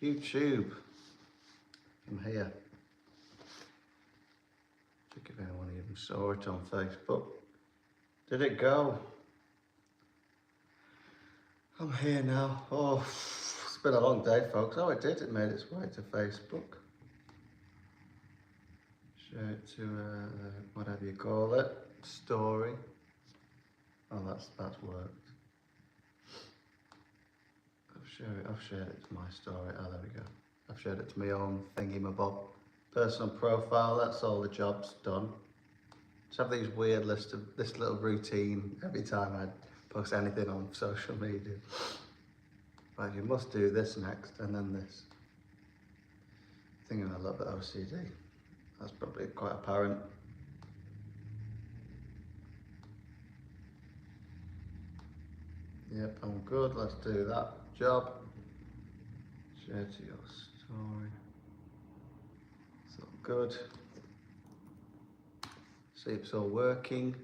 YouTube. I'm here. I think if anyone even saw it on Facebook. Did it go? I'm here now. Oh, it's been a long day, folks. Oh, it did. It made its way to Facebook. Share it to whatever you call it. Story. Oh, that's worked. I've shared it to my story. Oh, there we go. I've shared it to my own thingy-mabob. Personal profile, that's all the job's done. Just have these weird this little routine every time I post anything on social media. Like, you must do this next and then this. I think I'm a little bit OCD. That's probably quite apparent. Yep, I'm good. Let's do that job. Share to your story. It's all good. See if it's all working.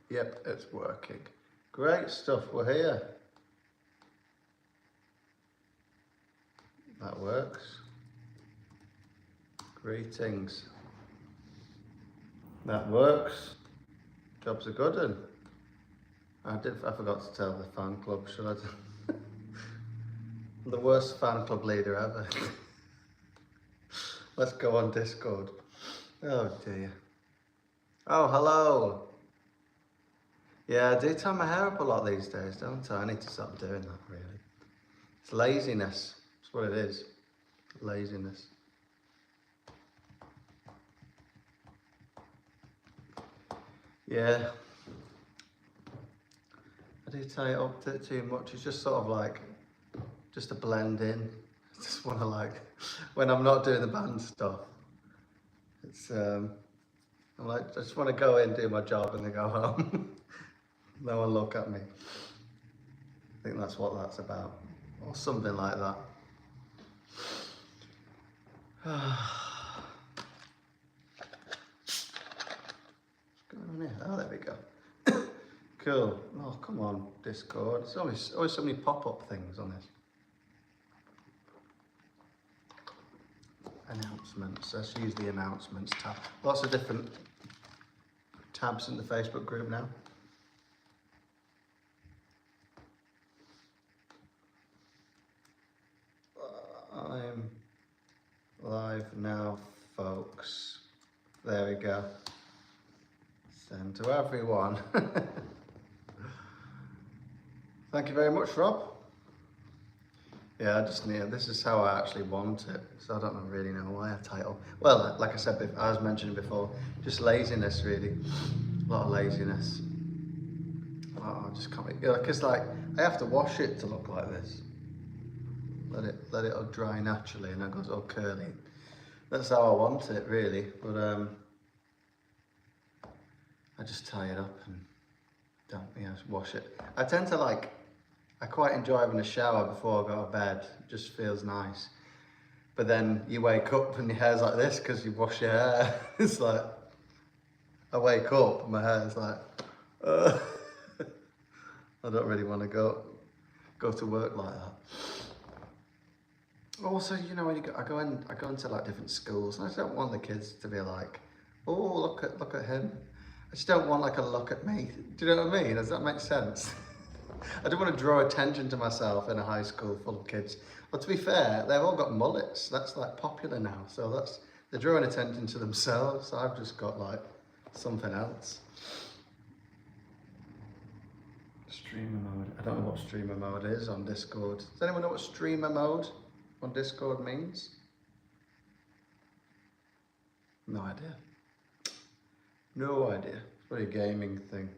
Yep, it's working. Great stuff, we're here. That works. Greetings. That works. Job's a good one. I forgot to tell the fan club, should I? I'm the worst fan club leader ever. Let's go on Discord. Oh dear. Oh, hello. Yeah, I do tie my hair up a lot these days, don't I? I need to stop doing that, really. It's laziness. That's what it is. Laziness. Yeah. I do tie it up too much. It's just sort of like, just to blend in. I just want to like, when I'm not doing the band stuff, it's, I'm like, I just want to go in, do my job and then go home. No one look at me. I think that's what that's about. Or something like that. What's going on here? Oh, there we go. Cool. Oh, come on, Discord. There's always so many pop-up things on this. Announcements. Let's use the announcements tab. Lots of different tabs in the Facebook group now. I'm live now, folks. There we go. Send to everyone. Thank you very much, Rob. Yeah, this is how I actually want it, so I don't really know why I title. Well, like I said, I was mentioning before, just laziness, really. A lot of laziness. Oh, I just can't be, because like, I have to wash it to look like this. Let it all dry naturally, and then it goes all curly. That's how I want it, really. But I just tie it up and don't, wash it. I tend to like, I quite enjoy having a shower before I go to bed. It just feels nice. But then you wake up and your hair's like this because you wash your hair. It's like, I wake up and my hair's like, I don't really want to go to work like that. Also, when I go into like different schools, and I don't want the kids to be like, oh, look at him. I just don't want like a look at me. Do you know what I mean? Does that make sense? I don't want to draw attention to myself in a high school full of kids. But to be fair, they've all got mullets. That's like popular now. So they're drawing attention to themselves. I've just got like something else. Streamer mode. I don't know what streamer mode is on Discord. Does anyone know what streamer mode on Discord means? No idea. No idea. It's probably a gaming thing.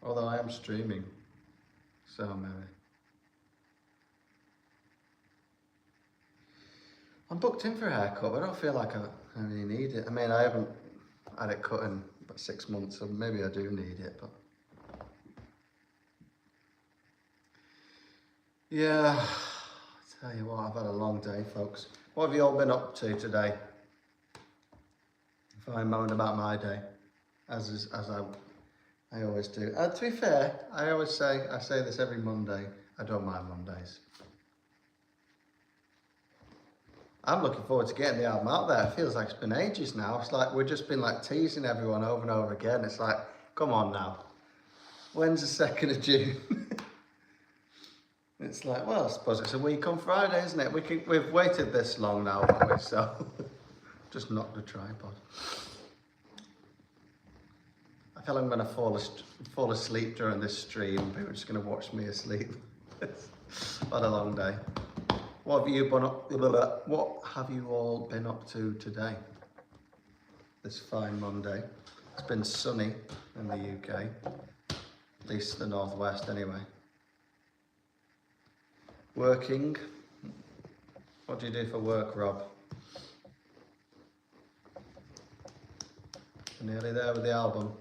Although I am streaming. So maybe. I'm booked in for a haircut, but I don't feel like I really need it. I mean, I haven't had it cut in about 6 months, so maybe I do need it, but yeah, Tell you what, I've had a long day, folks. What have you all been up to today? If I moaned about my day, as I always do. To be fair, I say this every Monday, I don't mind Mondays. I'm looking forward to getting the album out there. It feels like it's been ages now. It's like we've just been like teasing everyone over and over again. It's like, come on now. When's the 2nd of June? It's like, well, I suppose it's a week on Friday, isn't it? We've waited this long now, haven't we? So, just knock the tripod. I feel I'm going to fall asleep during this stream. People are just going to watch me asleep. It's had a long day. What have you all been up to today? This fine Monday. It's been sunny in the UK, at least the northwest anyway. Working. What do you do for work, Rob? Nearly there with the album.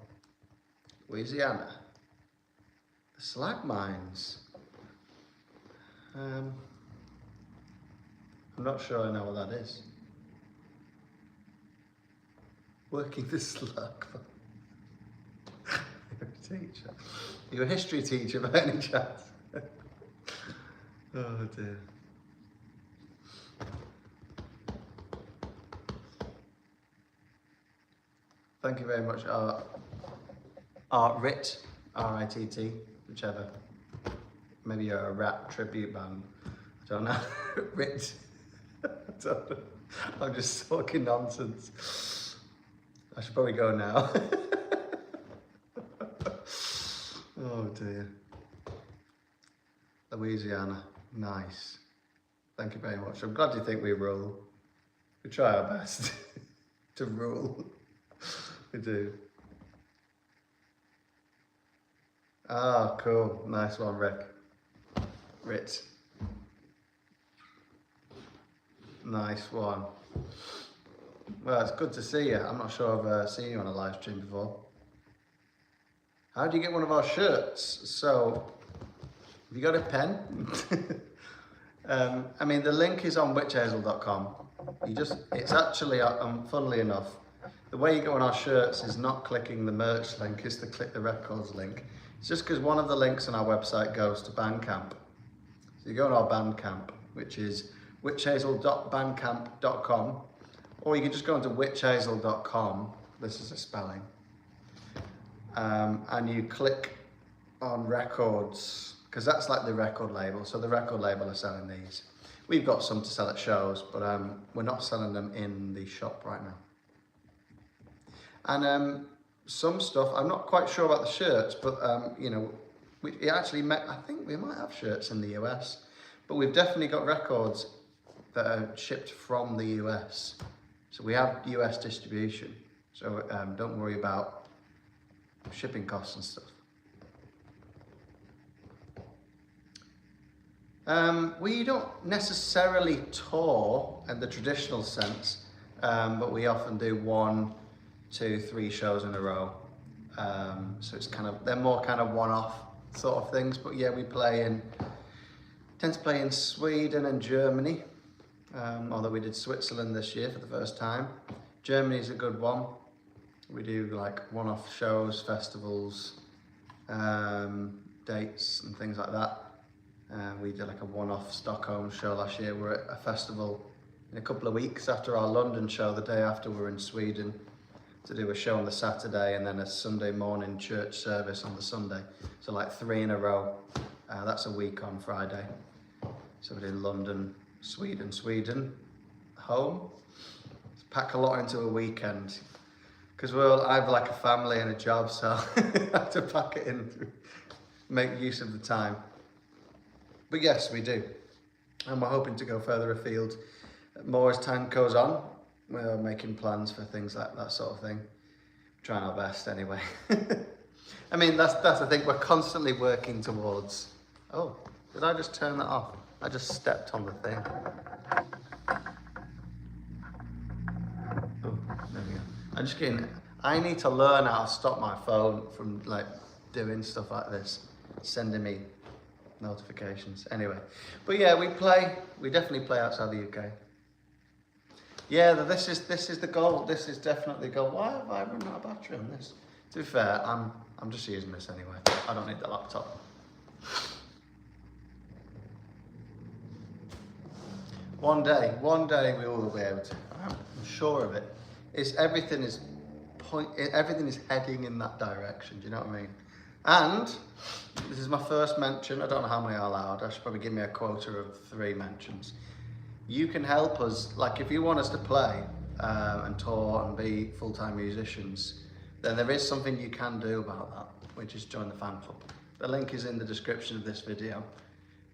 Louisiana. The slag mines. I'm not sure I know what that is. Working the slag. You're a teacher. You're a history teacher by any chance? Oh dear. Thank you very much, RIT, R-I-T-T, whichever. Maybe you're a rap tribute band. I don't know. RIT. I don't know. I'm just talking nonsense. I should probably go now. Oh dear. Louisiana, nice. Thank you very much. I'm glad you think we rule. We try our best to rule. We do. Ah, cool. Nice one, Rick. Rit. Nice one. Well, it's good to see you. I'm not sure I've seen you on a live stream before. How do you get one of our shirts? So, have you got a pen? I mean, the link is on witchhazel.com. It's actually, funnily enough, the way you go on our shirts is not clicking the merch link, it's to click the records link. It's just because one of the links on our website goes to Bandcamp. So you go on our Bandcamp, which is witchhazel.bandcamp.com, or you can just go onto witchhazel.com, this is a spelling, and you click on records, because that's like the record label. So the record label are selling these. We've got some to sell at shows, but we're not selling them in the shop right now. And some stuff, I'm not quite sure about the shirts, but you know, I think we might have shirts in the US, but we've definitely got records that are shipped from the US. So we have US distribution. So don't worry about shipping costs and stuff. We don't necessarily tour in the traditional sense, but we often do 1, 2, 3 shows in a row. So it's they're more kind of one-off sort of things. But yeah, we tend to play in Sweden and Germany, although we did Switzerland this year for the first time. Germany's a good one. We do like one-off shows, festivals, dates and things like that. We did like a one-off Stockholm show last year. We're at a festival in a couple of weeks after our London show. The day after, we're in Sweden to do a show on the Saturday and then a Sunday morning church service on the Sunday. So like 3 in a row. That's a week on Friday. So we did London, Sweden, home. Let's pack a lot into a weekend. Because I have like a family and a job, so I have to pack it in to make use of the time. But yes, we do. And we're hoping to go further afield more as time goes on. We're making plans for things like that sort of thing. Trying our best anyway. I mean, that's the thing. We're constantly working towards... Oh, did I just turn that off? I just stepped on the thing. Oh, there we go. I'm just kidding. I need to learn how to stop my phone from like doing stuff like this. Sending me notifications. Anyway, but yeah, we definitely play outside the UK. Yeah, this is the goal. This is definitely the goal. Why have I run out of battery on this? To be fair, I'm just using this anyway. I don't need the laptop. One day we will be able to. I'm sure of it. Everything is heading in that direction. Do you know what I mean? And this is my first mention. I don't know how many are allowed. I should probably give me a quota of 3 mentions. You can help us, like if you want us to play and tour and be full-time musicians, then there is something you can do about that, which is join the fan club. The link is in the description of this video.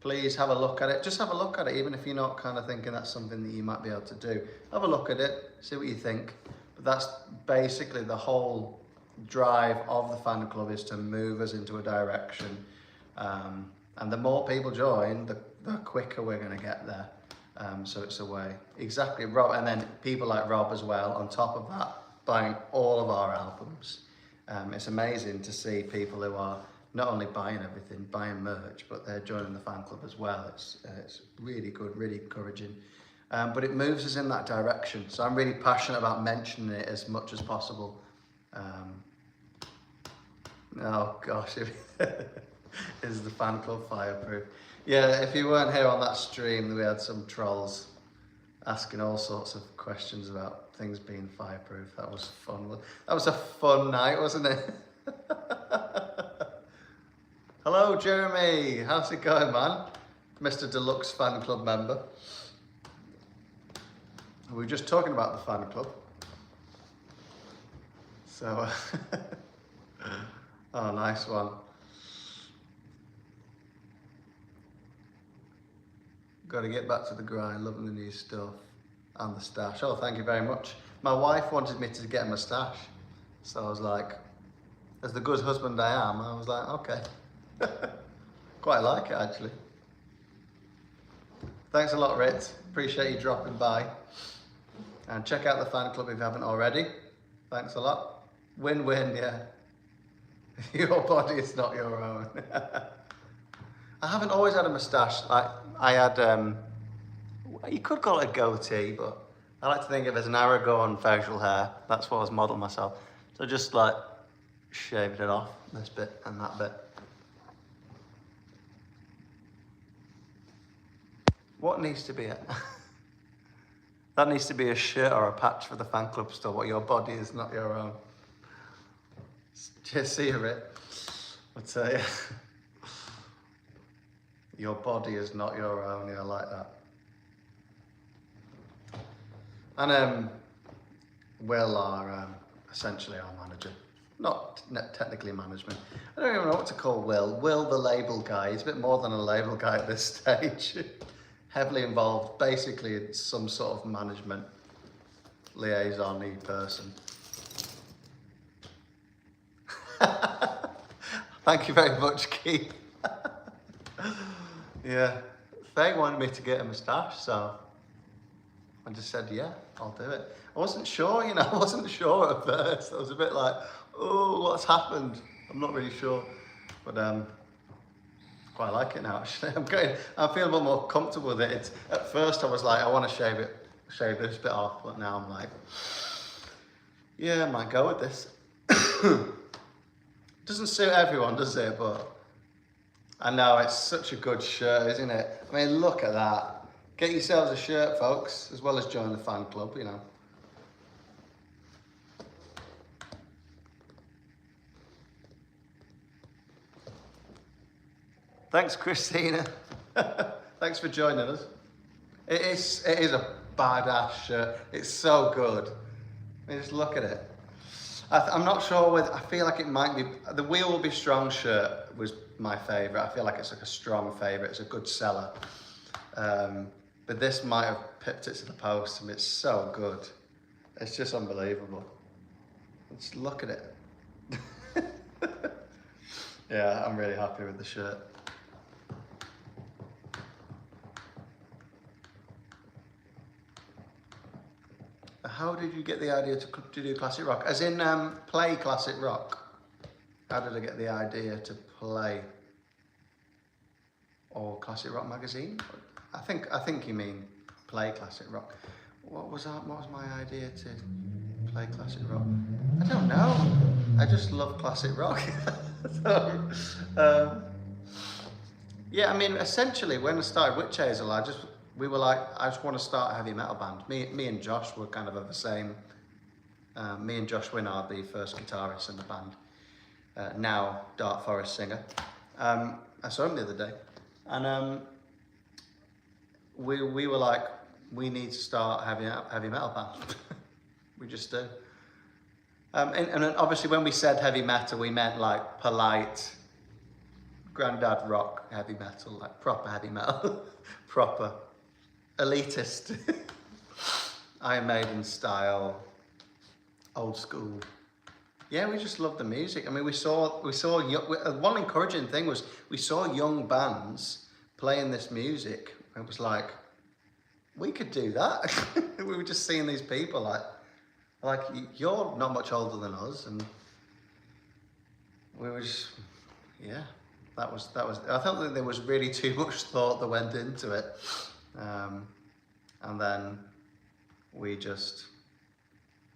Please have a look at it. Just have a look at it, even if you're not kind of thinking that's something that you might be able to do. Have a look at it, see what you think. But that's basically the whole drive of the fan club, is to move us into a direction. And the more people join, the quicker we're going to get there. So it's a way. Exactly, Rob, and then people like Rob as well, on top of that, buying all of our albums. It's amazing to see people who are not only buying everything, buying merch, but they're joining the fan club as well. It's really good, really encouraging. But it moves us in that direction. So I'm really passionate about mentioning it as much as possible. Oh gosh, is the fan club fireproof? Yeah, if you weren't here on that stream, we had some trolls asking all sorts of questions about things being fireproof. That was fun. That was a fun night, wasn't it? Hello, Jeremy. How's it going, man? Mr. Deluxe fan club member. We were just talking about the fan club. So, oh, nice one. Got to get back to the grind, loving the new stuff and the stash. Oh, thank you very much. My wife wanted me to get a moustache. So I was like, as the good husband I am, I was like, okay. Quite like it, actually. Thanks a lot, Rit. Appreciate you dropping by. And check out the fan club if you haven't already. Thanks a lot. Win-win, yeah. Your body is not your own. I haven't always had a moustache. I had, you could call it a goatee, but I like to think of it as an Aragon facial hair. That's what I was modelling myself. So just like shaved it off, this bit and that bit. What needs to be it? That needs to be a shirt or a patch for the fan club store. What, your body is not your own. Just see it. I'll tell you. Your body is not your own. Yeah, I like that. And Will, essentially our manager. Not technically management. I don't even know what to call Will. Will, the label guy. He's a bit more than a label guy at this stage. Heavily involved. Basically, it's some sort of management liaison-y person. Thank you very much, Keith. Yeah, Faye wanted me to get a moustache, so I just said, yeah, I'll do it. I wasn't sure, you know, I wasn't sure at first. I was a bit like, oh, what's happened? I'm not really sure, but quite like it now, actually. I'm feeling a bit more comfortable with it. At first I was like, I want to shave this bit off, but now I'm like, yeah, I might go with this. Doesn't suit everyone, does it? But I know it's such a good shirt, isn't it? I mean, look at that. Get yourselves a shirt, folks, as well as join the fan club, you know. Thanks, Christina. Thanks for joining us. It is a badass shirt. It's so good. I mean, just look at it. I'm not sure whether, I feel like it might be, the Wheel Will Be Strong shirt was my favourite. I feel like it's like a strong favourite. It's a good seller. But this might have pipped it to the post, and it's so good. It's just unbelievable. Just look at it. Yeah, I'm really happy with the shirt. How did you get the idea to do classic rock? As in play classic rock? How did I get the idea to play? or classic rock magazine. I think you mean play classic rock. What was my idea to play classic rock? I don't know. I just love classic rock. So, yeah, I mean, essentially, when I started Witch Hazel, we were like, I just want to start a heavy metal band. Me and Josh were kind of the same. Me and Josh Wynn are the first guitarists in the band. Now Dark Forest singer. I saw him the other day, and we were like, we need to start a heavy metal band. We just do. And obviously, when we said heavy metal, we meant like polite, granddad rock heavy metal, like proper heavy metal, proper elitist, Iron Maiden style, old school. Yeah, we just love the music. I mean, we saw one encouraging thing was we saw young bands playing this music. It was like, we could do that. We were just seeing these people like you're not much older than us, and we were just, yeah, that was. I felt that there was really too much thought that went into it, and then we just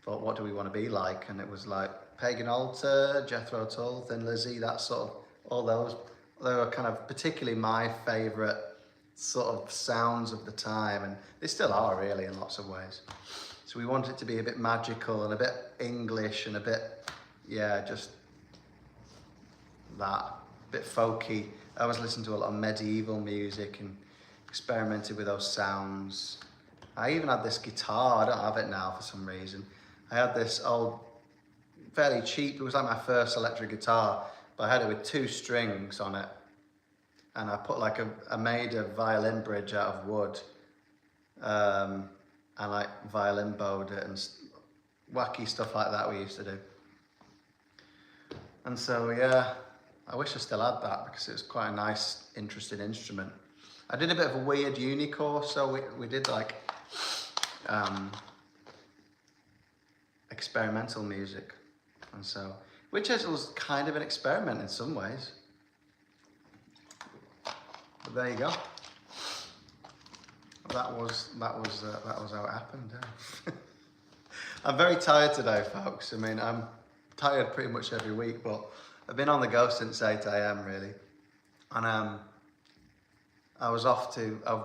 thought, what do we want to be like? And it was like Pagan Altar, Jethro Tull, Thin Lizzy, that sort of, all those. They were kind of particularly my favourite sort of sounds of the time, and they still are really in lots of ways. So we wanted it to be a bit magical and a bit English and a bit, yeah, just that, a bit folky. I was listening to a lot of medieval music and experimented with those sounds. I even had this guitar, I don't have it now for some reason. I had this old, fairly cheap, it was like my first electric guitar, but I had it with 2 strings on it. And I put like I made a violin bridge out of wood, and like violin bowed it and wacky stuff like that we used to do. And so yeah, I wish I still had that because it was quite a nice, interesting instrument. I did a bit of a weird uni course, so we did like experimental music, and so which was kind of an experiment in some ways. But there you go. That was how it happened. Yeah. I'm very tired today, folks. I mean, I'm tired pretty much every week, but I've been on the go since 8 AM really. And I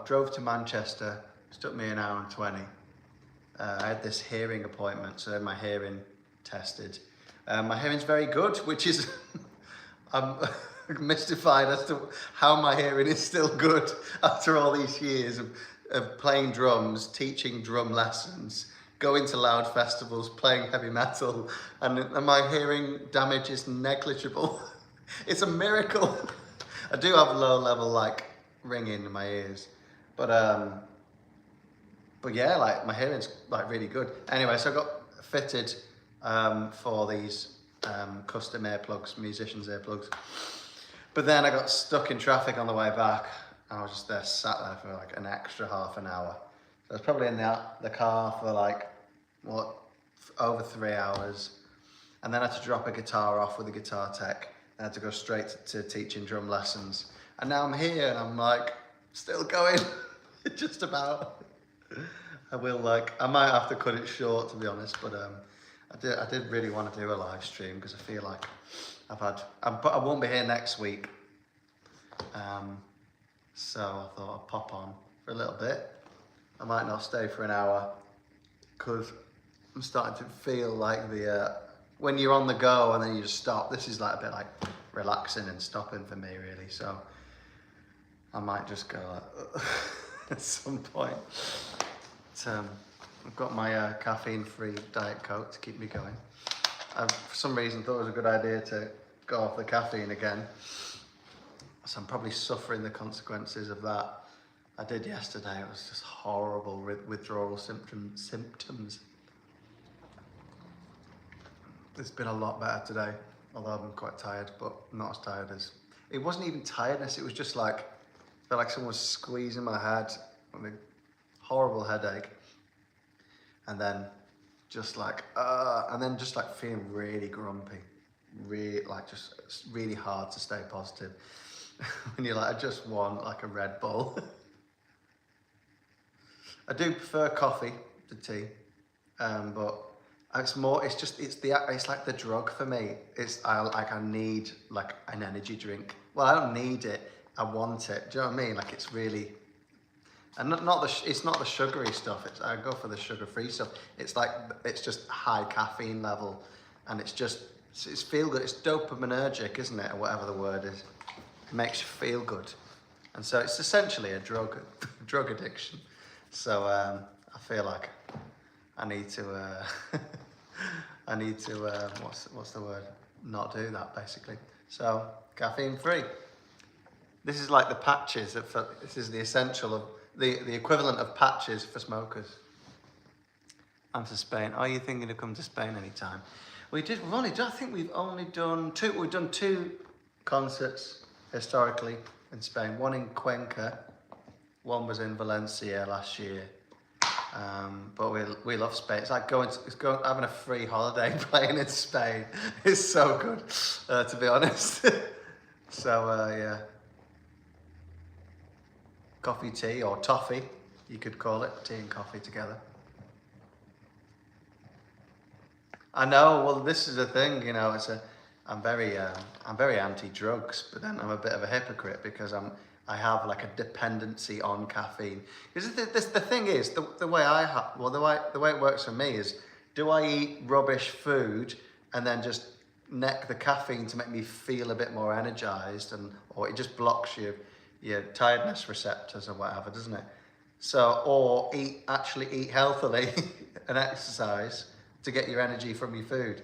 drove to Manchester. It took me an hour and 20. I had this hearing appointment, so I had my hearing tested. My hearing's very good, which is I'm mystified as to how my hearing is still good after all these years of playing drums, teaching drum lessons, going to loud festivals, playing heavy metal, and my hearing damage is negligible. It's a miracle. I do have low level like ringing in my ears, but yeah, like my hearing's like really good. Anyway, so I got fitted for these custom earplugs, musicians earplugs. But then I got stuck in traffic on the way back. I was just sat there for like an extra half an hour. So I was probably in the car for like, over 3 hours. And then I had to drop a guitar off with a guitar tech. I had to go straight to teaching drum lessons. And now I'm here and I'm like, still going, just about. I might have to cut it short to be honest, but I did really want to do a live stream because I feel like I won't be here next week, so I thought I'd pop on for a little bit. I might not stay for an hour because I'm starting to feel like when you're on the go and then you just stop, this is like a bit like relaxing and stopping for me really, so I might just go like, at some point. But, I've got my caffeine-free Diet Coke to keep me going. I, for some reason, thought it was a good idea to go off the caffeine again. So I'm probably suffering the consequences of that. I did yesterday. It was just horrible withdrawal symptoms. It's been a lot better today, although I'm quite tired, but not as tired as... It wasn't even tiredness. It was just like, I felt like someone was squeezing my head. I mean, horrible headache. And then just like feeling really grumpy, really like just really hard to stay positive. when you're like, I just want like a Red Bull. I do prefer coffee to tea, but it's more. It's like the drug for me. I need like an energy drink. Well, I don't need it. I want it. Do you know what I mean? Like it's really, and it's not the sugary stuff. I go for the sugar-free stuff. It's like it's just high caffeine level, and it's feel good. It's dopaminergic, isn't it, or whatever the word is. It makes you feel good, and so it's essentially a drug addiction. So I feel like I need to what's the word? Not do that basically. So caffeine free. This is like the patches. This is the essential of the equivalent of patches for smokers. And to Spain. Are you thinking of coming to Spain anytime? I think we've only done two. We've done two concerts historically in Spain. One in Cuenca. One was in Valencia last year. But we love Spain. It's like having a free holiday playing in Spain. It's so good, to be honest. So yeah. Coffee, tea, or toffee, you could call it, tea and coffee together. I know. Well, this is the thing, you know. I'm very anti-drugs, but then I'm a bit of a hypocrite because I have like a dependency on caffeine. Because the thing is, the way the way it works for me is, do I eat rubbish food and then just neck the caffeine to make me feel a bit more energized, or it just blocks your tiredness receptors or whatever, doesn't it? So, or actually eat healthily and exercise to get your energy from your food.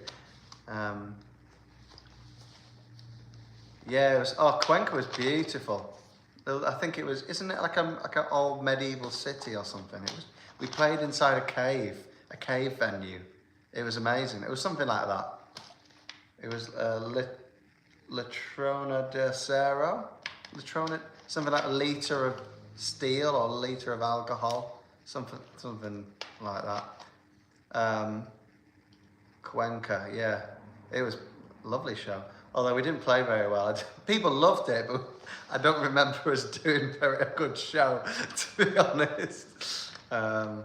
Yeah, Cuenca was beautiful. I think it was, isn't it like an old medieval city or something? We played inside a cave venue. It was amazing. It was something like that. It was Latrona de Cero. Something like a litre of steel or a litre of alcohol. Something like that. Cuenca, yeah. It was a lovely show. Although we didn't play very well. People loved it, but I don't remember us doing a good show, to be honest. And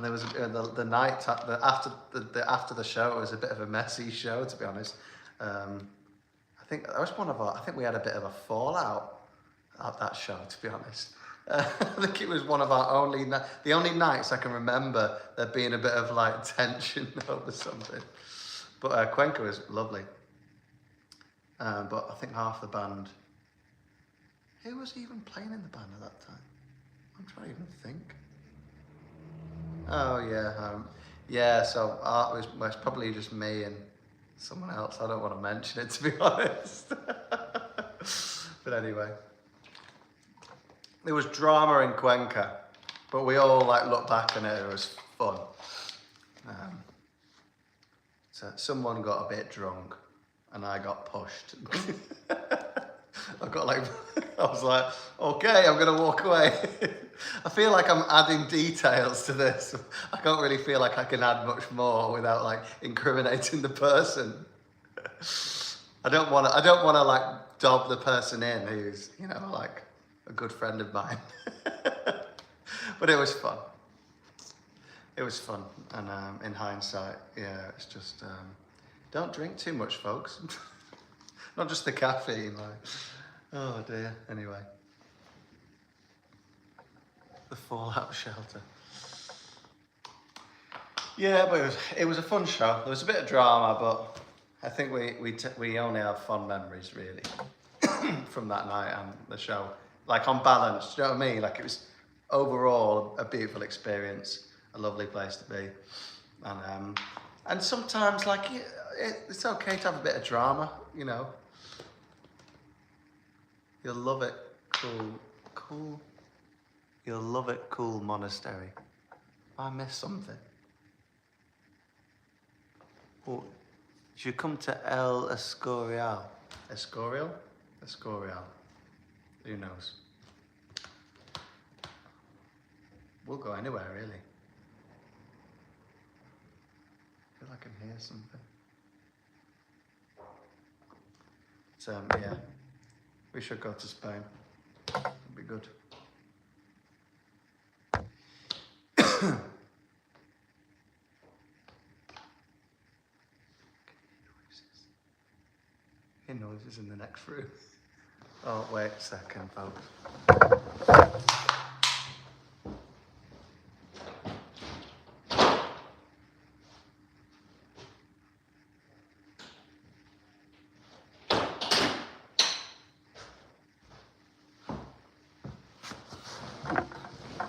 there was the night after the show, it was a bit of a messy show, to be honest. I think we had a bit of a fallout at that show, to be honest. I think it was one of our the only nights I can remember there being a bit of like tension over something. But Cuenca was lovely. But I think half the band. Who was even playing in the band at that time? I'm trying to even think. Oh yeah, yeah. So it was probably just me and someone else. I don't want to mention it, to be honest. But anyway, there was drama in Cuenca, but we all like looked back on it. It was fun. So someone got a bit drunk, and I got pushed. I was like, okay, I'm gonna walk away. I feel like I'm adding details to this. I can't really feel like I can add much more without like incriminating the person. I don't want to like dob the person in who's, you know, like a good friend of mine. But it was fun. It was fun, and in hindsight, yeah, it's just don't drink too much, folks. Not just the caffeine, like. Oh dear. Anyway, the fallout shelter. Yeah, but it was a fun show. There was a bit of drama, but I think we only have fond memories really from that night and the show. Like on balance, do you know what I mean? Like it was overall a beautiful experience, a lovely place to be, and sometimes like it's okay to have a bit of drama, you know. You'll love it, cool. You'll love it, cool monastery. I missed something. Oh, you should come to El Escorial. Escorial? Escorial. Who knows? We'll go anywhere, really. I feel like I can hear something. Yeah. We should go to Spain. It'd be good. Hear noises in the next room. Oh, wait a second, folks.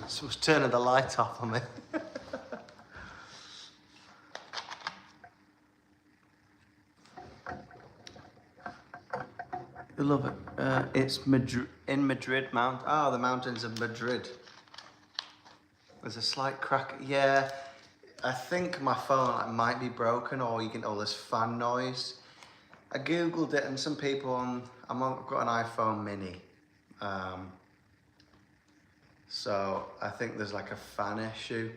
Someone's turning the light off on me. You love it. It's Madrid, in Madrid, the mountains of Madrid. There's a slight crack. Yeah, I think my phone might be broken, or you can. Oh, there's fan noise. I googled it, and some people I've got an iPhone Mini, so I think there's like a fan issue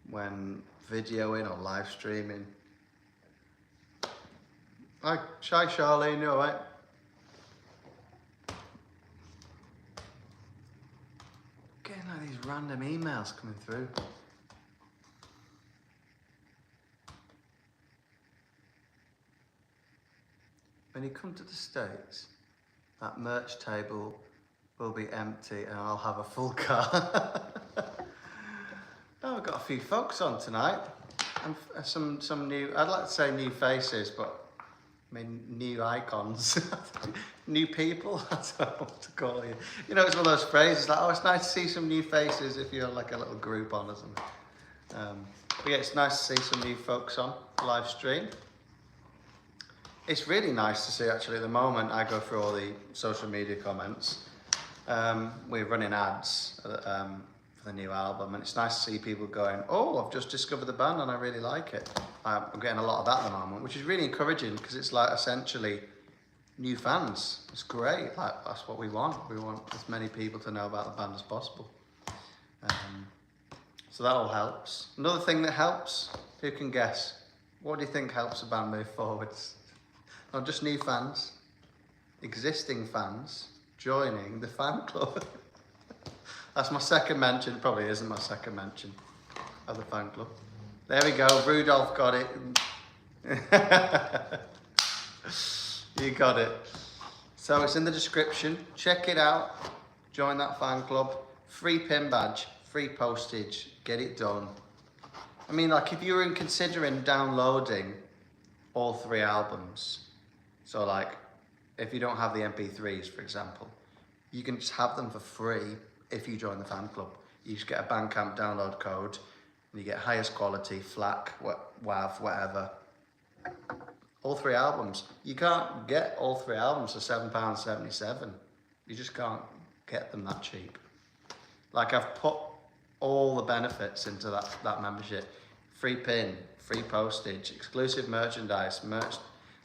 when videoing or live streaming. Hi, Charlene, you alright? Getting like these random emails coming through. When you come to the States, that merch table will be empty and I'll have a full car. Oh, I've got a few folks on tonight. And some new, I'd like to say new faces, but I mean new icons. New people, I don't know what to call you. You know, it's one of those phrases like, oh, it's nice to see some new faces if you're like a little group on or something. But yeah, it's nice to see some new folks on live stream. It's really nice to see, actually. At the moment, I go through all the social media comments. We're running ads for the new album, and it's nice to see people going, oh, I've just discovered the band and I really like it. I'm getting a lot of that at the moment, which is really encouraging, because it's like essentially new fans. It's great. Like, that's what we want. We want as many people to know about the band as possible. So that all helps. Another thing that helps, who can guess? What do you think helps a band move forwards? Not just new fans, existing fans joining the fan club. That's my second mention. Probably isn't my second mention of the fan club. There we go. Rudolph got it. You got it. So it's in the description. Check it out. Join that fan club. Free pin badge, free postage. Get it done. I mean, like, if you were considering downloading all 3 albums, so like, if you don't have the MP3s, for example, you can just have them for free if you join the fan club. You just get a Bandcamp download code, and you get highest quality, FLAC, WAV, whatever. All 3 albums. You can't get all 3 albums for £7.77. You just can't get them that cheap. Like, I've put all the benefits into that membership. Free pin, free postage, exclusive merchandise,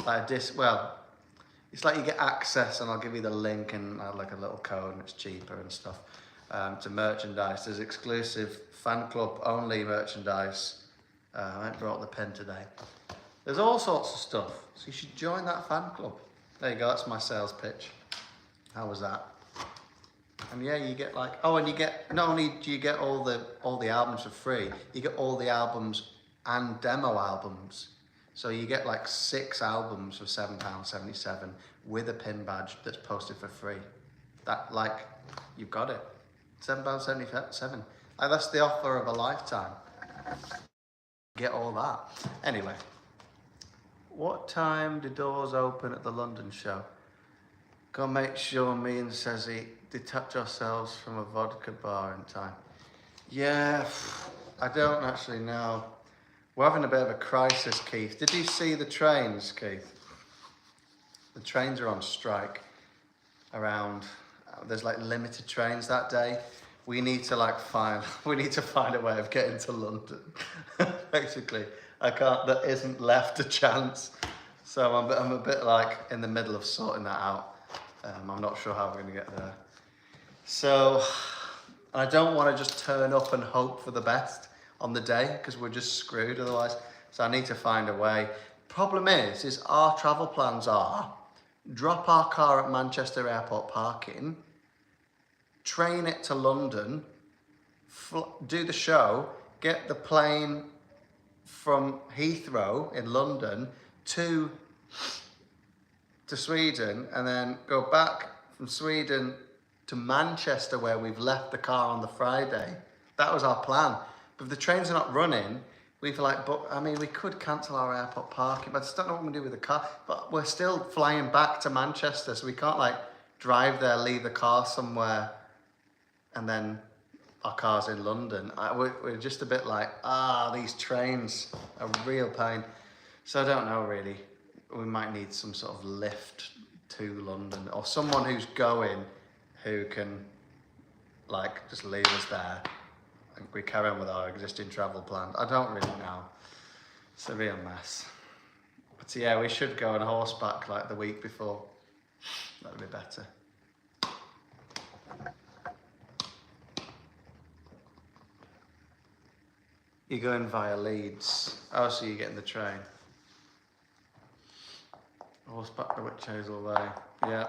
like this. Well, it's like you get access, and I'll give you the link and like a little code, and it's cheaper and stuff. To merchandise, there's exclusive fan club only merchandise. I haven't brought the pen today. There's all sorts of stuff, so you should join that fan club. There you go. That's my sales pitch. How was that? And yeah, you get like, oh, and you get, not only do you get all the albums for free, you get all the albums and demo albums. So you get like 6 albums for £7.77 with a pin badge that's posted for free. That, like, you've got it. £7.77. Like, that's the offer of a lifetime. Get all that. Anyway, what time do doors open at the London show? Go make sure me and Sezzy detach ourselves from a vodka bar in time. Yeah, I don't actually know. We're having a bit of a crisis, Keith. Did you see the trains, Keith? The trains are on strike around, there's like limited trains that day. We need to find a way of getting to London. Basically, there isn't left a chance. So I'm a bit like in the middle of sorting that out. I'm not sure how we're gonna get there. So I don't want to just turn up and hope for the best on the day, because we're just screwed otherwise. So I need to find a way. Problem is our travel plans are drop our car at Manchester Airport parking, train it to London, do the show, get the plane from Heathrow in London to Sweden, and then go back from Sweden to Manchester where we've left the car on the Friday. That was our plan. But if the trains are not running, we've we could cancel our airport parking, but I just don't know what we're gonna do with the car. But we're still flying back to Manchester, so we can't like drive there, leave the car somewhere, and then our car's in London. We're just a bit like, these trains are a real pain. So I don't know really. We might need some sort of lift to London, or someone who's going who can like just leave us there and we carry on with our existing travel plan. I don't really know. It's a real mess. But yeah, we should go on horseback like the week before. That would be better. You're going via Leeds. Oh, so you're getting the train. Horseback to Witch Hazel Way. Yeah.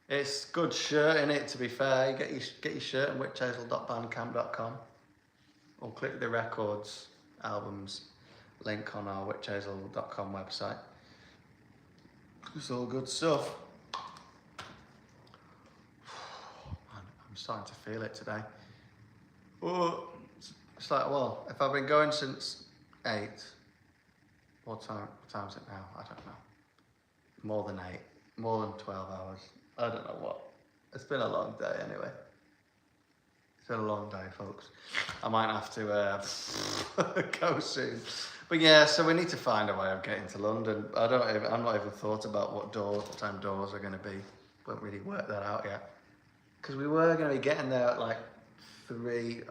It's good shirt in it, to be fair. You get your shirt on witchhazel.bandcamp.com, or click the records, albums link on our witchhazel.com website. It's all good stuff. Man, I'm starting to feel it today. Oh, it's like, well, if I've been going since 8, what time is it now? I don't know. More than 8, more than 12 hours. I don't know what. It's been a long day anyway. It's been a long day, folks. I might have to go soon. But yeah, so we need to find a way of getting to London. I'm not even thought about what time doors are going to be. We haven't really worked that out yet. Because we were going to be getting there at like 3,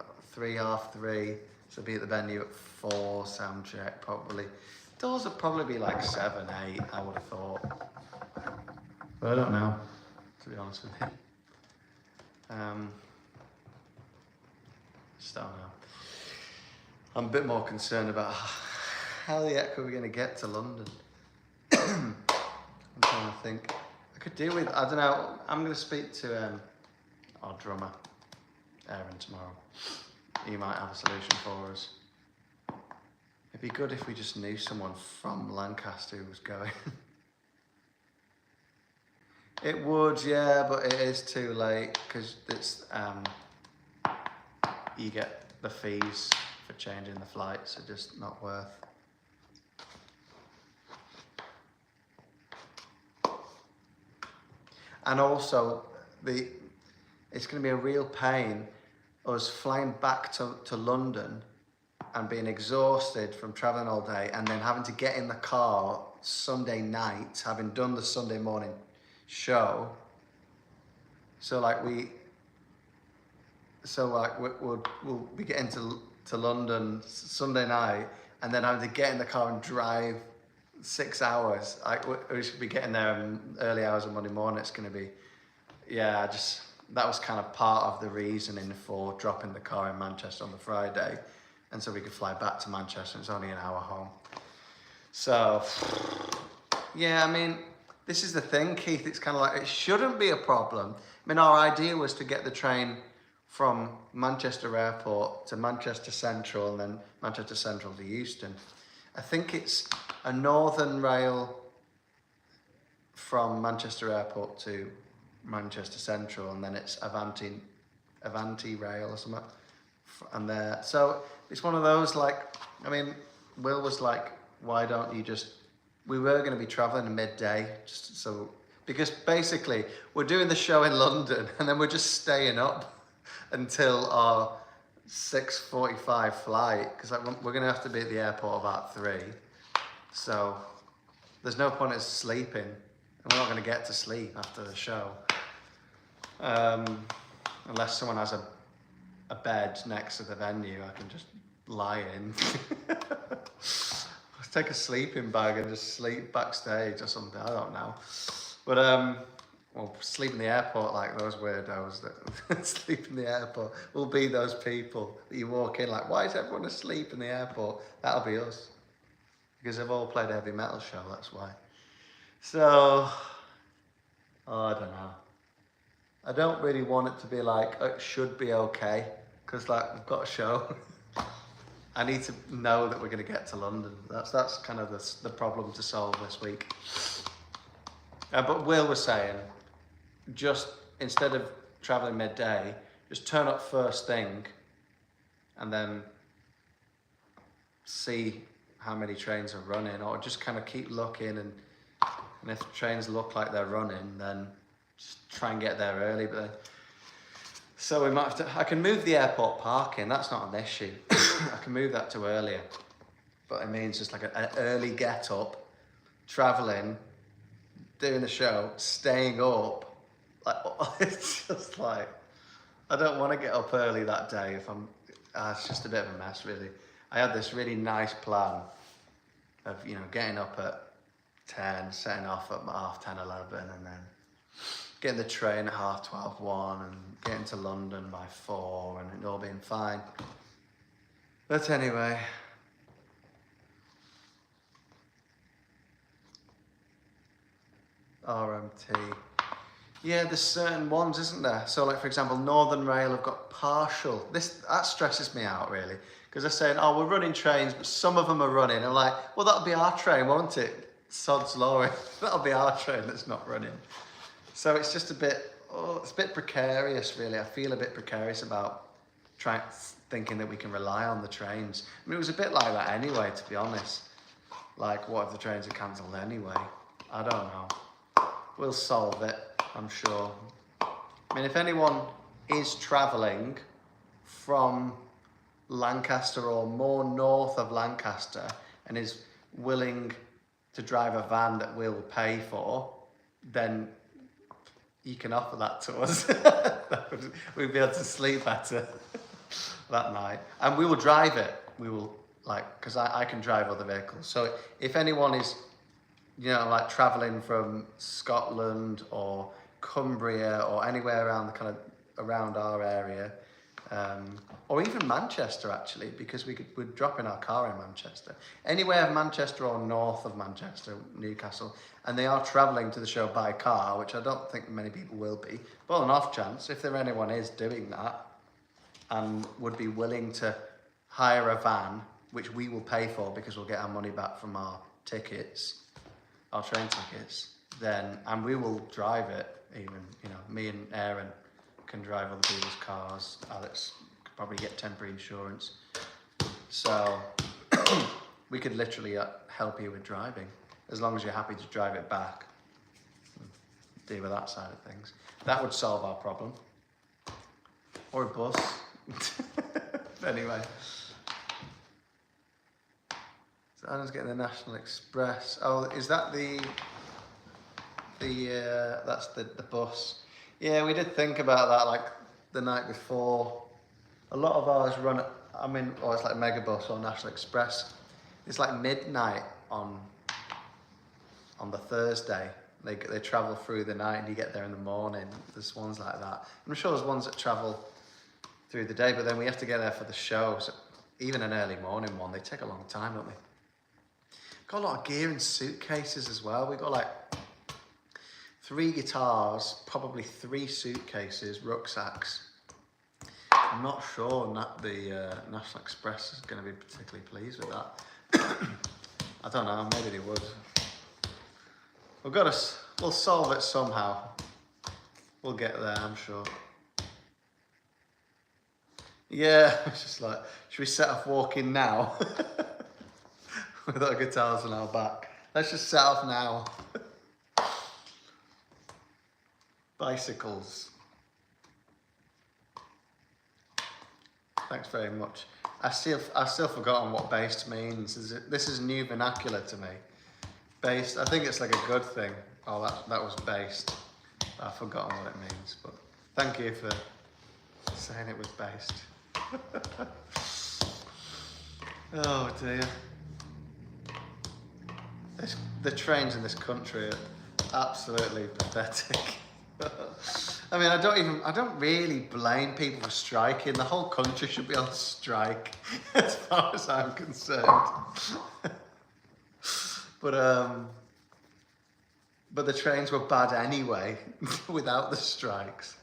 half 3. So be at the venue at 4, sound check probably. Doors would probably be like 7, 8, I would have thought. But I don't know, to be honest with you. Just don't know. I'm a bit more concerned about how the heck are we going to get to London. I'm trying to think. I could deal with, I don't know, I'm going to speak to our drummer, Aaron, tomorrow. He might have a solution for us. It'd be good if we just knew someone from Lancaster who was going. It would, yeah, but it is too late because it's you get the fees for changing the flights are just not worth. And also, it's going to be a real pain us flying back to London and being exhausted from traveling all day, and then having to get in the car Sunday night, having done the Sunday morning show. So we'll be getting to London Sunday night, and then having to get in the car and drive 6 hours. We should be getting there in early hours of Monday morning. It's going to be, yeah, that was kind of part of the reasoning for dropping the car in Manchester on the Friday. And so we could fly back to Manchester. It's only an hour home. So, yeah, I mean, this is the thing, Keith. It's kind of like, it shouldn't be a problem. I mean, our idea was to get the train from Manchester Airport to Manchester Central, and then Manchester Central to Euston. I think it's a Northern Rail from Manchester Airport to Manchester Central, and then it's Avanti Rail or something. And there, so it's one of those, like, I mean, Will was like, why don't you we were going to be traveling at midday, because basically we're doing the show in London and then we're just staying up until our 6:45 flight, because we're going to have to be at the airport about 3. So there's no point in us sleeping, and we're not going to get to sleep after the show. Unless someone has a bed next to the venue, I can just lie in. Take a sleeping bag and just sleep backstage or something, I don't know. But, well, sleep in the airport like those weirdos that sleep in the airport. We'll be those people that you walk in like, why is everyone asleep in the airport? That'll be us. Because they've all played a heavy metal show, that's why. So, Oh, I don't know. I don't really want it to be like, it should be okay, because like we've got a show. I need to know that we're going to get to London. That's kind of the problem to solve this week. But Will was saying, just instead of travelling midday, just turn up first thing and then see how many trains are running, or just kind of keep looking, and if trains look like they're running, then just try and get there early. But then, so we might have to, I can move the airport parking, that's not an issue. I can move that to earlier, but it means just like an early get up, travelling, doing the show, staying up. Like, it's just like, I don't want to get up early that day if I'm, it's just a bit of a mess really. I had this really nice plan of, you know, getting up at 10, setting off at 10:30, 11, and then getting the train at 12:30, 1, and getting to London by 4, and it all being fine. But anyway, RMT. Yeah, there's certain ones, isn't there? So like, for example, Northern Rail have got partial. That stresses me out really, because they're saying, oh, we're running trains, but some of them are running. I'm like, well, that'll be our train, won't it? Sod's law, that'll be our train that's not running. So it's just a bit, it's a bit precarious really. I feel a bit precarious about thinking that we can rely on the trains. I mean, it was a bit like that anyway, to be honest. Like, what if the trains are cancelled anyway? I don't know. We'll solve it, I'm sure. I mean, if anyone is travelling from Lancaster or more north of Lancaster and is willing to drive a van that we'll pay for, then you can offer that to us. We'd be able to sleep better that night. And we will drive it. We will, like, because I can drive other vehicles. So if anyone is, you know, like traveling from Scotland or Cumbria or anywhere around around our area, or even Manchester actually, because we're dropping our car in Manchester. Anywhere of Manchester or north of Manchester, Newcastle, and they are travelling to the show by car, which I don't think many people will be, but on an off chance, if there anyone is doing that and would be willing to hire a van, which we will pay for because we'll get our money back from our tickets, our train tickets, then, and we will drive it even, you know, me and Aaron can drive other people's cars. Alex could probably get temporary insurance. So we could literally help you with driving, as long as you're happy to drive it back. Deal with that side of things. That would solve our problem. Or a bus. Anyway. So Anna's getting the National Express. Oh, is that that's the bus? Yeah, we did think about that like the night before. A lot of ours run, it's like Megabus or National Express. It's like midnight on the Thursday. They travel through the night and you get there in the morning. There's ones like that. I'm sure there's ones that travel through the day, but then we have to get there for the show. So even an early morning one, they take a long time, don't they? Got a lot of gear in suitcases as well. We got like 3 guitars, probably 3 suitcases, rucksacks. I'm not sure that the National Express is going to be particularly pleased with that. I don't know, maybe they would. We'll solve it somehow. We'll get there, I'm sure. Yeah, it's just like, should we set off walking now? With our guitars on our back. Let's just set off now. Bicycles. Thanks very much. I've still forgotten what based means. This is new vernacular to me. Based, I think it's like a good thing. Oh, that was based. I've forgotten what it means, but thank you for saying it was based. Oh dear. The trains in this country are absolutely pathetic. I mean, I don't really blame people for striking. The whole country should be on strike, as far as I'm concerned. But but the trains were bad anyway without the strikes.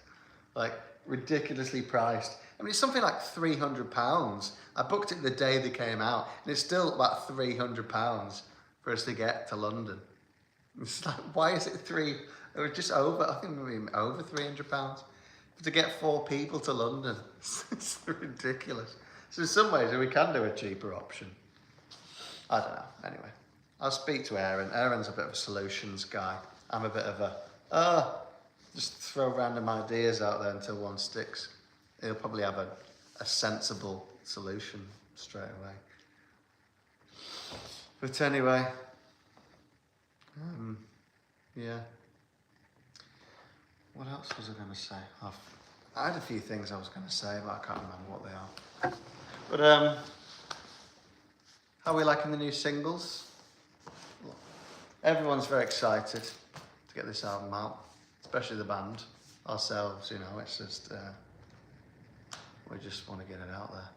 Like ridiculously priced. I mean, it's something like £300. I booked it the day they came out, and it's still about £300 for us to get to London. It's like, why is it it was just over, I think maybe over £300 to get 4 people to London. It's ridiculous. So in some ways we can do a cheaper option. I don't know, anyway. I'll speak to Aaron. Aaron's a bit of a solutions guy. I'm a bit of a, just throw random ideas out there until one sticks. He'll probably have a sensible solution straight away. But anyway, yeah. What else was I going to say? I had a few things I was going to say, but I can't remember what they are. But how are we liking the new singles? Everyone's very excited to get this album out, especially the band, ourselves, you know, it's just, we just want to get it out there.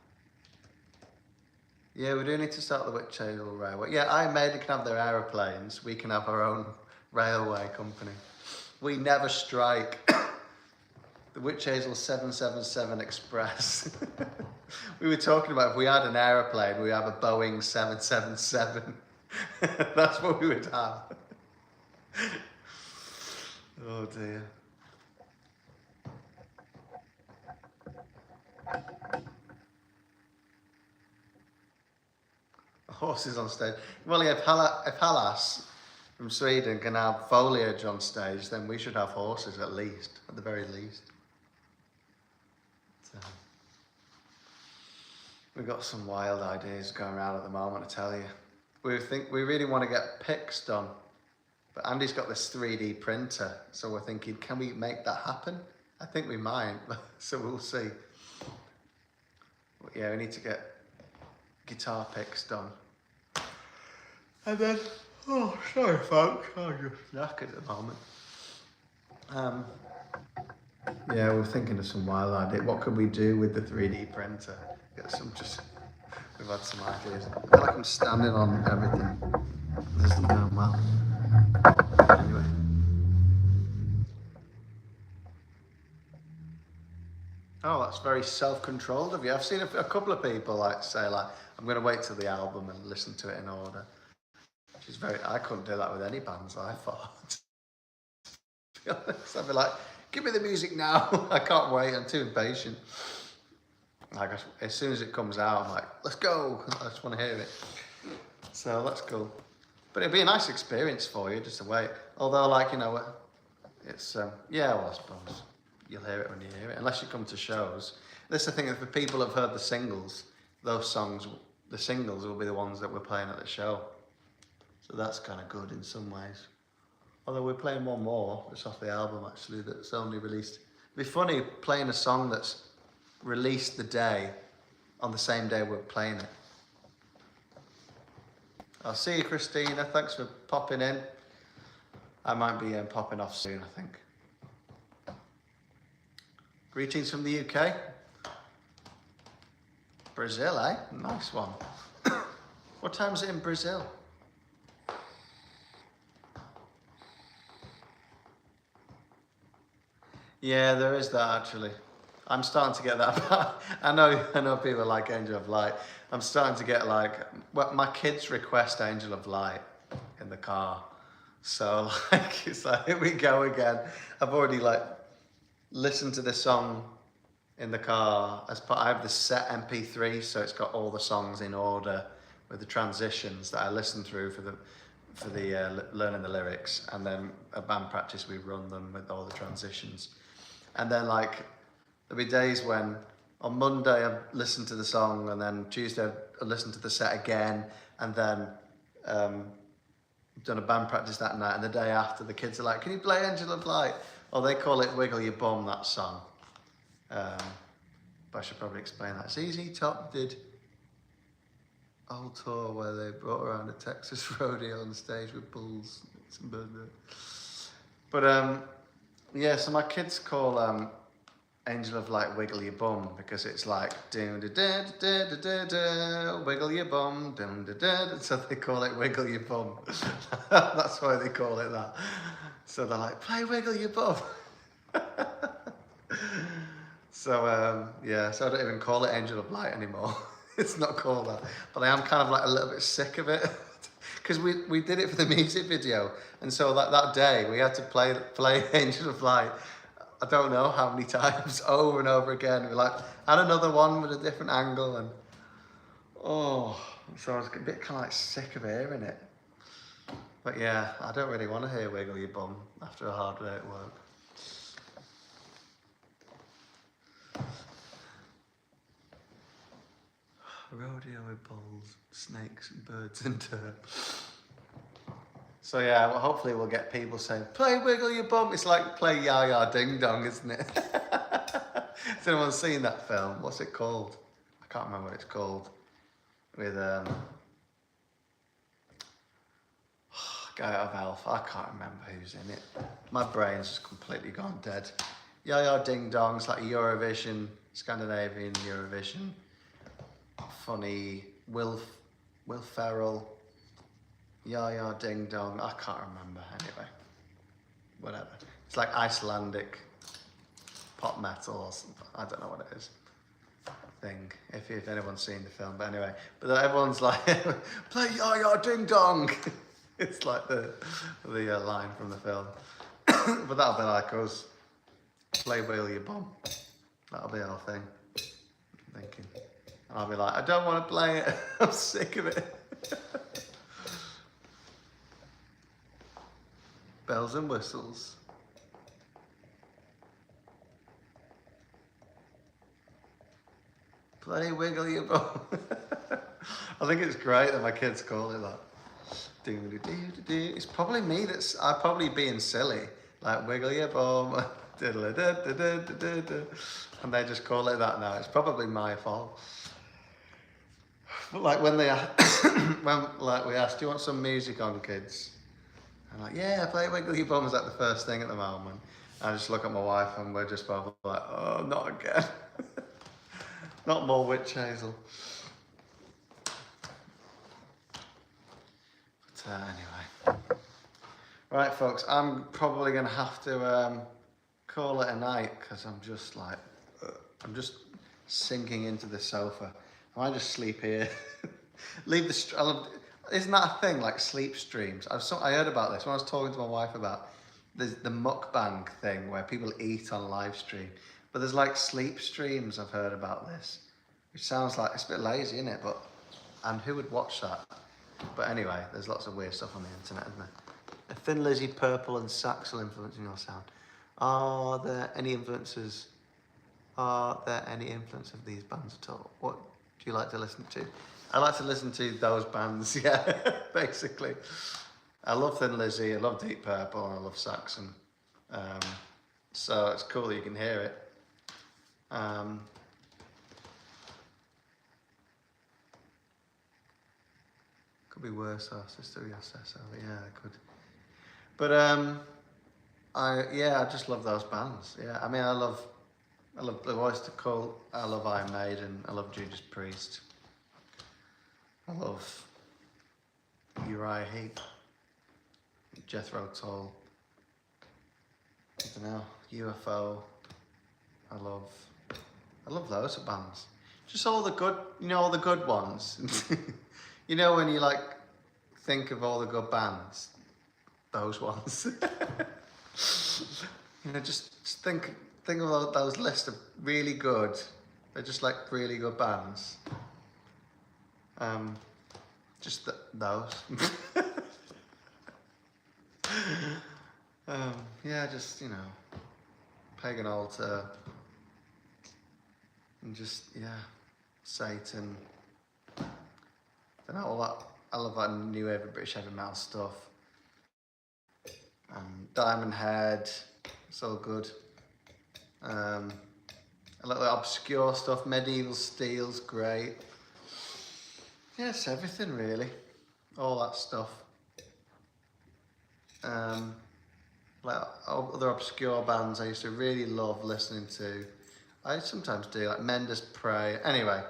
Yeah, we do need to start the Witch Hazel Railway. Yeah, Iron Maiden can have their aeroplanes, we can have our own railway company. We never strike. The Witch Hazel 777 Express. We were talking about if we had an aeroplane, we have a Boeing 777. That's what we would have. Oh dear. Horses on stage. Well, yeah, if Hallas from Sweden can have foliage on stage, then we should have horses at least, at the very least. So, we've got some wild ideas going around at the moment, I tell you. We really want to get pics done, but Andy's got this 3D printer, so we're thinking, can we make that happen? I think we might, so we'll see. But yeah, we need to get guitar picks done. And then, oh, sorry folks, I'm just knackered at the moment. Yeah, we're thinking of some wild ideas. What could we do with the 3D printer? We've had some ideas. I feel like I'm standing on everything. This isn't going well. Anyway. Oh, that's very self-controlled of you. I've seen a couple of people say I'm going to wait till the album and listen to it in order. I couldn't do that with any bands, I thought. To be honest, I'd be like, give me the music now. I can't wait, I'm too impatient. As soon as it comes out, I'm like, let's go. I just want to hear it. So that's cool. But it'd be a nice experience for you just to wait. Although, it's, yeah, well, I suppose you'll hear it when you hear it, unless you come to shows. That's the thing, if the people have heard the singles, the singles will be the ones that we're playing at the show. So that's kind of good in some ways. Although we're playing one more, it's off the album actually, that's only released. It'd be funny playing a song that's released on the same day we're playing it. I'll see you, Christina. Thanks for popping in. I might be popping off soon, I think. Greetings from the UK. Brazil, eh? Nice one. What time is it in Brazil? Yeah, there is that actually. I'm starting to get that. I know people like Angel of Light. I'm starting to get my kids request Angel of Light in the car. So it's like, here we go again. I've already listened to this song in the car I have the set MP3, so it's got all the songs in order with the transitions that I listen through for the learning the lyrics, and then at band practice we run them with all the transitions. And then there'll be days when on Monday I've listened to the song, and then Tuesday I've listened to the set again, and then done a band practice that night, and the day after the kids are like, can you play Angel of Light? Or they call it Wiggle Your Bum, that song. But I should probably explain that. ZZ Top did a whole tour where they brought around a Texas rodeo on stage with bulls. But yeah, so my kids call Angel of Light, Wiggle Your Bum, because it's like do da da da da da da, wiggle your bum, dum da da. So they call it Wiggle Your Bum. That's why they call it that. So they're like, play Wiggle Your Bum. So yeah, so I don't even call it Angel of Light anymore. It's not called that, but I am kind of like a little bit sick of it. Because we did it for the music video, and so that day we had to play Angel of Light. I don't know how many times, over and over again. We like had another one with a different angle, and oh, so I was a bit kind of like sick of hearing it. But yeah, I don't really want to hear Wiggle Your Bum after a hard day at work. Rodeo with balls, snakes, birds and dirt. So yeah, well, hopefully we'll get people saying, play Wiggle Your Bum. It's like play Ya Ya Ding Dong, isn't it? Has anyone seen that film? What's it called? I can't remember what it's called. With guy out of Elf. I can't remember who's in it. My brain's just completely gone dead. Ya Ya Ding Dong. It's like Eurovision, Scandinavian Eurovision. Funny. Will Ferrell. Ya Ya Ding Dong. I can't remember anyway. Whatever. It's like Icelandic pop metal or something. I don't know what it is. Thing. If anyone's seen the film, but anyway. But everyone's like, play Ya Ya Ding Dong. It's like the line from the film. But that'll be like us. Play Wiggle Your Bum. That'll be our thing. I'm thinking. And I'll be like, I don't want to play it. I'm sick of it. Bells and whistles. Play Wiggle Your Bum. I think it's great that my kids call it that. It's probably me I'm probably being silly. Like Wiggle Your Bum. And they just call it that now. It's probably my fault. But like when we asked, do you want some music on, kids? I'm like, yeah, play Wiggle Your Bum is like the first thing at the moment. I just look at my wife and we're just both like, oh, not again. Not more witch hazel. But anyway. Right, folks, I'm probably going to have to call it a night because I'm just like, I'm just sinking into the sofa. I might just sleep here. Leave the... Isn't that a thing, like sleep streams? I heard about this when I was talking to my wife about the mukbang thing where people eat on live stream. But there's like sleep streams, I've heard about this. Which sounds like, it's a bit lazy, isn't it? And who would watch that? But anyway, there's lots of weird stuff on the internet, isn't there? A Thin Lizzy, Purple and Saxel influencing your sound. Are there any influences of these bands at all? What do you like to listen to? I like to listen to those bands, yeah, basically. I love Thin Lizzy, I love Deep Purple, and I love Saxon. So it's cool that you can hear it. Could be worse, our sister, yes, so yeah, it could. But I just love those bands. Yeah, I mean, I love Blue Oyster Cult, I love Iron Maiden, I love Judas Priest. I love Uriah Heep, Jethro Tull, I don't know, UFO. I love those bands. Just all the good, all the good ones. When you like think of all the good bands, those ones. Just think of all those lists of really good. They're just like really good bands. Just those. Yeah, just pagan altar, and just Satan. All that. I love that new British heavy metal stuff. Diamond Head, it's all good. I like the obscure stuff. Medieval Steel's great. Yes, everything really. All that stuff. Like other obscure bands I used to really love listening to. I sometimes do, like Mendes Prey. Anyway,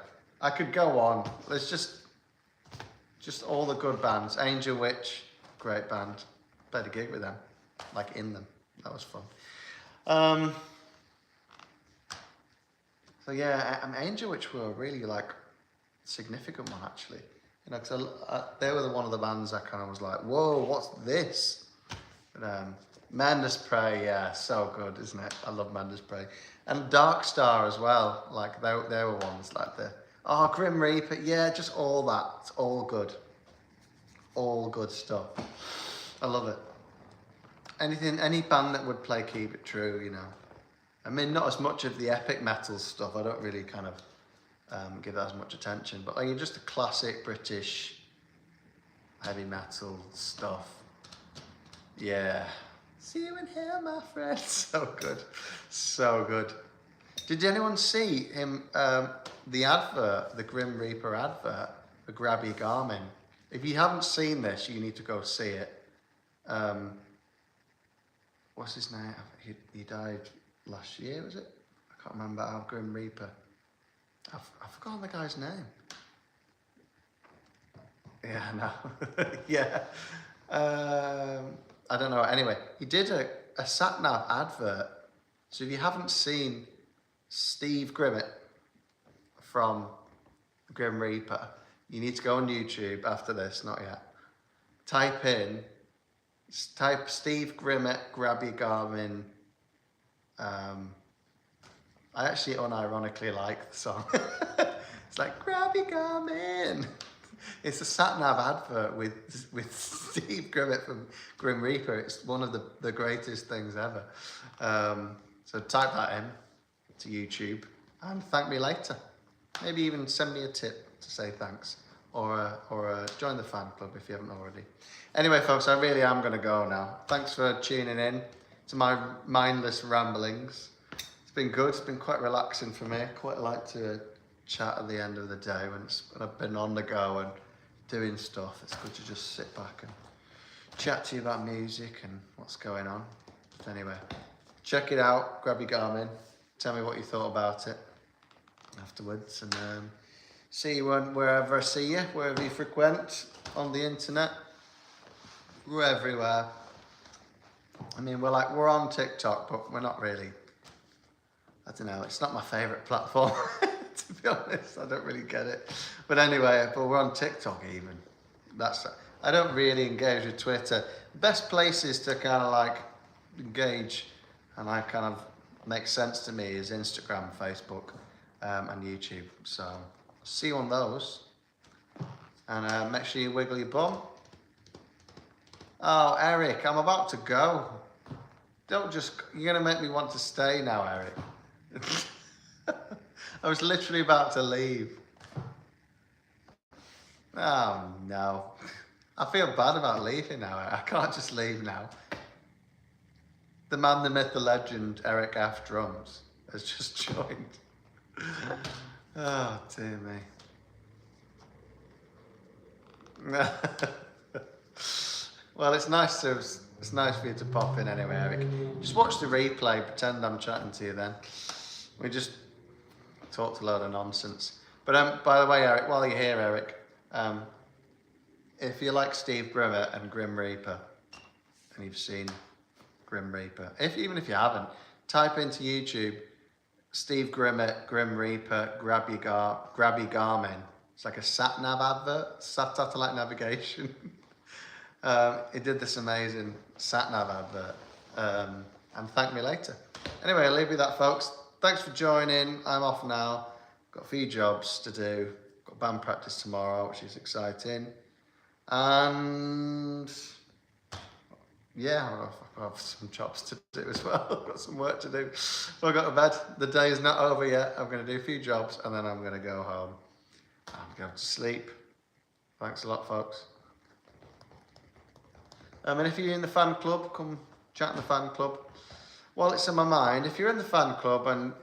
I could go on. There's just all the good bands. Angel Witch, great band. Played a gig with them, like in them. That was fun. So yeah, Angel Witch were really like significant one actually. You know, because they were one of the bands I kind of was like, whoa, what's this? But Mendes Prey, yeah, so good, isn't it? I love Mendes Prey. And Dark Star as well, like they were ones like Grim Reaper, yeah, just all that. It's all good. All good stuff. I love it. Any band that would play Keep It True, you know. I mean, not as much of the epic metal stuff. I don't really kind of give that as much attention. But like just the classic British heavy metal stuff. Yeah. See you in hell, my friend. So good. So good. Did anyone see him, the advert, the Grim Reaper advert for Grabby Garmin? If you haven't seen this, you need to go see it. What's his name? He died last year, was it? I can't remember how Grim Reaper. I've forgotten the guy's name. Yeah, no. Yeah. I don't know. Anyway, he did a sat-nav advert. So if you haven't seen Steve Grimmett from Grim Reaper, you need to go on YouTube after this, not yet. Type Steve Grimmett, Grabby Garmin. I actually unironically like the song. It's like, Grabby Garmin. It's a sat-nav advert with Steve Grimmett from Grim Reaper. It's one of the greatest things ever. So type that in to YouTube and thank me later. Maybe even send me a tip to say thanks, or join the fan club if you haven't already. Anyway, folks, I really am going to go now. Thanks for tuning in to my mindless ramblings. It's been good. It's been quite relaxing for me. I quite like to chat at the end of the day when I've been on the go and doing stuff. It's good to just sit back and chat to you about music and what's going on. But anyway, check it out, Grabby Garmin. Tell me what you thought about it afterwards, and see you wherever I see you, wherever you frequent on the internet. We're everywhere. I mean, we're on TikTok, but we're not really. I don't know. It's not my favourite platform, to be honest. I don't really get it. But anyway, but we're on TikTok even. I don't really engage with Twitter. Best places to kind of like engage, and I kind of makes sense to me, is Instagram, Facebook, and YouTube. So see you on those, and make sure you wiggle your bum. Oh, Eric, I'm about to go. You're going to make me want to stay now, Eric. I was literally about to leave. Oh, no. I feel bad about leaving now. I can't just leave now. The man, the myth, the legend, Eric F. Drums, has just joined. Oh, dear me. Well, it's nice for you to pop in anyway, Eric. Just watch the replay, pretend I'm chatting to you then. We just talked a load of nonsense. But by the way, Eric, while you're here, Eric, if you like Steve Grimmett and Grim Reaper, and you've seen Grim Reaper, even if you haven't, type into YouTube Steve Grimmett, Grim Reaper, Grabby Garmin. It's like a sat-nav advert, satellite navigation. He did this amazing sat-nav advert, and thank me later. Anyway, I'll leave you with that, folks. Thanks for joining. I'm off now. Got a few jobs to do. Got band practice tomorrow, which is exciting. And yeah, I've got some jobs to do as well. I've got some work to do. So I got to bed. The day is not over yet. I'm going to do a few jobs and then I'm going to go home and go to sleep. Thanks a lot, folks. And if you're in the fan club, come chat in the fan club. While it's in my mind, if you're in the fan club and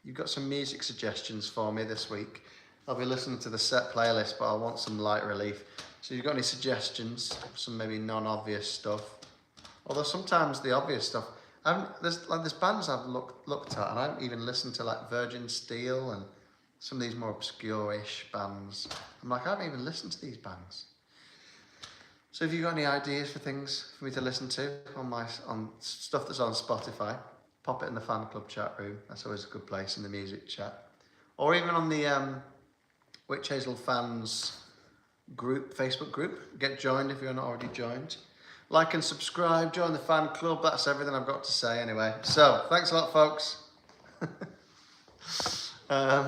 you've got some music suggestions for me this week, I'll be listening to the set playlist, but I want some light relief. So if you've got any suggestions, some maybe non-obvious stuff, although sometimes the obvious stuff, there's bands I've looked at, and I haven't even listened to like Virgin Steel and some of these more obscure-ish bands. I'm like, I haven't even listened to these bands. So if you've got any ideas for things for me to listen to on stuff that's on Spotify, pop it in the fan club chat room. That's always a good place in the music chat. Or even on the Witch Hazel fans group, Facebook group. Get joined if you're not already joined. Like and subscribe, join the fan club. That's everything I've got to say anyway. So, thanks a lot, folks.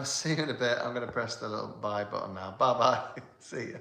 See you in a bit. I'm going to press the little bye button now. Bye-bye. See you.